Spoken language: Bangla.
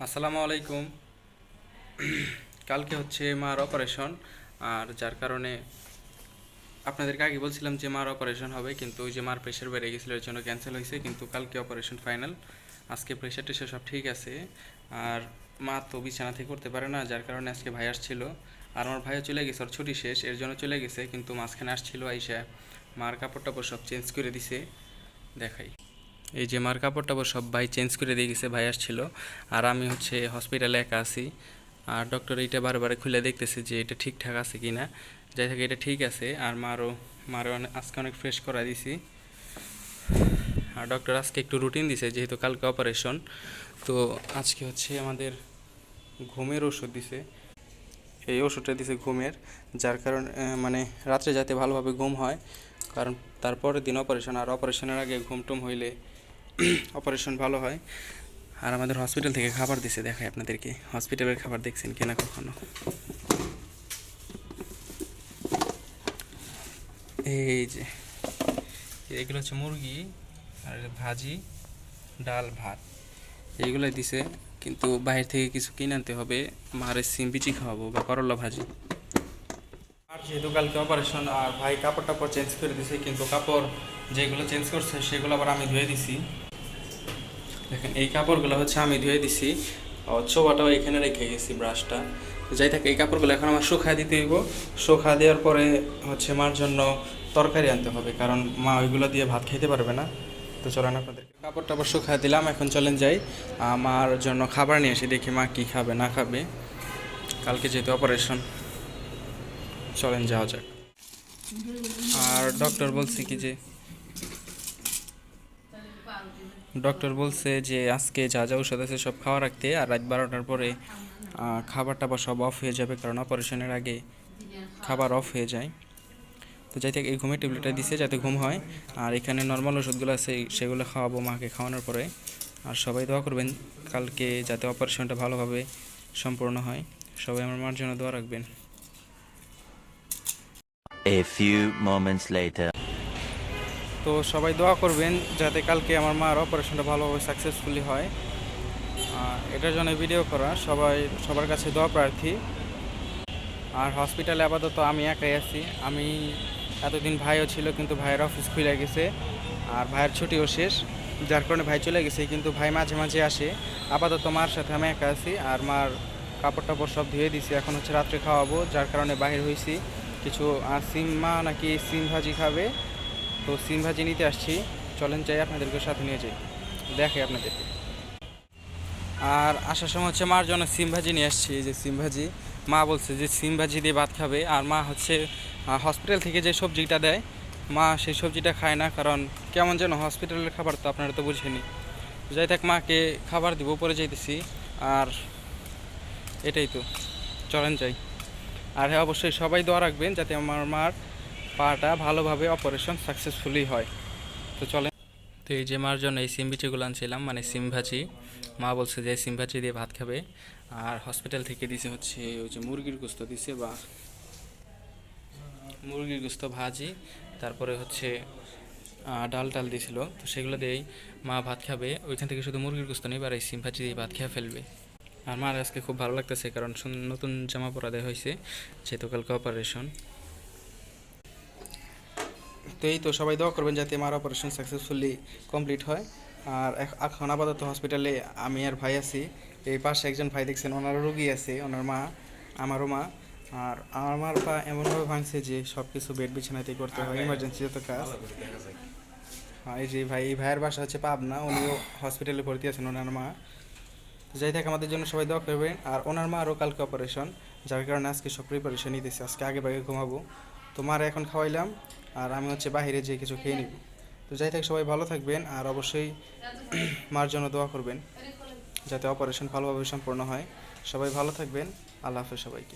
আসসালামু আলাইকুম। কালকে হচ্ছে মার অপারেশন, আর যার কারণে আপনাদেরকে আগে বলছিলাম যে মার অপারেশন হবে, কিন্তু ওই যে মার প্রেশার বেড়ে গেছিলো এর জন্য ক্যান্সেল হয়েছে। কিন্তু কালকে অপারেশন ফাইনাল। আজকে প্রেশার টেশার সব ঠিক আছে। আর মা তো বিছানা থেকে করতে পারে না, যার কারণে আজকে ভাই আসছিল। আর আমার ভাইও চলে গেছে, ওর ছুটি শেষ, এর জন্য চলে গেছে। কিন্তু মাঝখানে আসছিল, আইসা মার কাপড় টাপড় সব চেঞ্জ করে দিছে। দেখাই, এই যে মার কাপড় টাপড় সব ভাই চেঞ্জ করে দিয়ে গেছে, ভাই আসছিল। আর আমি হচ্ছে হসপিটালে একা আছি। আর ডক্টর এইটা বারে খুলে দেখতেছে যে এটা ঠিকঠাক আছে কি না। যাই থাকে এটা ঠিক আছে। আর মারও আজকে অনেক ফ্রেশ করা দিছি। আর ডক্টর আজকে একটু রুটিন দিছে, যেহেতু কালকে অপারেশন। তো আজকে হচ্ছে আমাদের ঘুমের ওষুধ দিছে। এই ওষুধটা দিছে ঘুমের, যার কারণে মানে রাত্রে যাতে ভালোভাবে ঘুম হয়। কারণ তারপরের দিন অপারেশন, আর অপারেশনের আগে ঘুম টুম হইলে অপারেশন ভালো হয়। আর আমাদের হসপিটাল থেকে খাবার দিছে, দেখাই আপনাদেরকে। হসপিটালের খাবার দেখছেন কিনা কখনো? এই যে এগুলো হচ্ছে মুরগি, আর ভাজি, ডাল, ভাত, এইগুলোই দিছে। কিন্তু বাইরে থেকে কিছু কিনে আনতে হবে। মারে সিম বিচি খাওয়াবো বা করলা ভাজি। আর যেহেতু কালকে অপারেশন, আর ভাই কাপড় টাপড় চেঞ্জ করে দিছে, কিন্তু কাপড় যেগুলো চেঞ্জ করছে সেগুলো আবার আমি ধুয়ে দিছি। দেখেন, এই কাপড়গুলো হচ্ছে আমি ধুয়ে দিছি। ছোবাটাও এখানে রেখে গেছি, ব্রাশটা। যাই থাকে, এই কাপড়গুলো এখন আমার শুকায় দিতে হইব। শুকায় দেওয়ার পরে হচ্ছে মার জন্য তরকারি আনতে হবে, কারণ মা ওইগুলো দিয়ে ভাত খেতে পারবে না। তো চলেন আপনাদের কাপড় টাপড় শুকায় দিলাম, এখন চলেন যাই আমার জন্য খাবার নিয়ে এসে দেখি মা কী খাবে না খাবে। কালকে যেহেতু অপারেশন, চলেন যাওয়া যাক। আর ডক্টর বলছে যে আজকে যা যা ওষুধ আছে সব খাওয়া রাখতে, আর রাত 12টার পরে খাবার টাবার সব অফ হয়ে যাবে, কারণ অপারেশনের আগে খাবার অফ হয়ে যায়। তো যাই থেকে এই ঘুমের ট্যাবলেটটা দিছে যাতে ঘুম হয়। আর এখানে নর্মাল ওষুধগুলো আছে, সেগুলো খাওয়াবো মাকে খাওয়ানোর পরে। আর সবাই দোয়া করবেন কালকে যাতে অপারেশনটা ভালোভাবে সম্পূর্ণ হয়। সবাই আমার মার জন্য দোয়া রাখবেন। A few moments later. তো সবাই দোয়া করবেন যাতে কালকে আমার মার অপারেশনটা ভালোভাবে সাকসেসফুলি হয়। এটার জন্য ভিডিও করা, সবার কাছে দোয়া প্রার্থী। আর হসপিটালে আপাতত আমি একাই আছি। আমি এতদিন ভাইও ছিল, কিন্তু ভাইয়ের অফিস খুলে গেছে, আর ভাইয়ের ছুটিও শেষ, যার কারণে ভাই চলে গেছে। কিন্তু ভাই মাঝে মাঝে আসে। আপাতত মার সাথে আমি একা আছি। আর মার কাপড় টাপড় সব ধুয়ে দিছি, এখন হচ্ছে রাত্রে খাওয়াবো, যার কারণে বাহির হয়েছি কিছু। সিম মা নাকি সিম ভাজি খাবে, তো সিম ভাজি নিতে আসছি। চলেন যাই, আপনাদেরকে সাথে নিয়ে যাই, দেখে আপনাদেরকে। আর আসার সময় হচ্ছে মার জন্য সিম ভাজি নিয়ে আসছি, এই যে সিম ভাজি। মা বলছে যে সিম ভাজি দিয়ে ভাত খাবে। আর মা হচ্ছে হসপিটাল থেকে যে সবজিটা দেয়, মা সেই সবজিটা খায় না, কারণ কেমন যেন হসপিটালের খাবার, তো আপনারা তো বুঝেনি। যাই থাক, মাকে খাবার দিব, পরে যাইতেছি। আর এটাই তো, চলেন যাই। আর হ্যাঁ, অবশ্যই সবাই দোয়া রাখবেন যাতে আমার মার পাটা ভালোভাবে অপারেশন সাকসেসফুলি হয়। তো চলেন। তো এই যে মার জন্য এই সিম বিচিগুলো আনছিলাম, মানে সিম ভাজি। মা বলছে যে সিম ভাজি দিয়ে ভাত খাবে। আর হসপিটাল থেকে দিছে হচ্ছে ওই যে মুরগির গোস্ত দিছে, বা মুরগির গোস্ত ভাজি। তারপরে হচ্ছে ডাল টাল দিছিল, তো সেগুলো দিয়েই মা ভাত খাবে। ওইখান থেকে শুধু মুরগির গোস্ত নেই, আর এই সিম ভাজি দিয়ে ভাত খেয়ে ফেলবে। আর মার আজকে খুব ভালো লাগতেছে, কারণ নতুন জামা পরা দেওয়া হয়েছে, যেহেতু কালকে অপারেশন। তো এই তো, সবাই দোয়া করবেন যাতে মার অপারেশন সাকসেসফুলি কমপ্লিট হয়। আর এখন আপাতত হসপিটালে আমি আর ভাই আছি। এই পাশে একজন ভাই দেখছেন, ওনারও রুগী আছে, ওনার মা, আমারও মা। আর আমার মার পা এমনভাবে ভাঙছে যে সব কিছু বেড বিছানাতেই করতে হয়, ইমার্জেন্সি যত কাজ। হ্যাঁ, এই যে ভাই, এই ভাইয়ের বাসা হচ্ছে পাবনা, উনিও হসপিটালে ভর্তি আছেন, ওনার মা। যাই থাক, আমাদের জন্য সবাই দোয়া করবেন। আর ওনার মা আরও কালকে অপারেশন, যার কারণে আজকে সব প্রিপারেশন নিতেছি, আজকে আগে ভাগে ঘুমাবো। তো মারা এখন খাওয়াইলাম, আর আমি হচ্ছে বাইরে যেয়ে কিছু খেয়ে নিব। তো যাই থাক, সবাই ভালো থাকবেন। আর অবশ্যই মার জন্য দোয়া করবেন যাতে অপারেশন ভালোভাবে সম্পূর্ণ হয়। সবাই ভালো থাকবেন। আল্লাহ হাফেজ সবাইকে।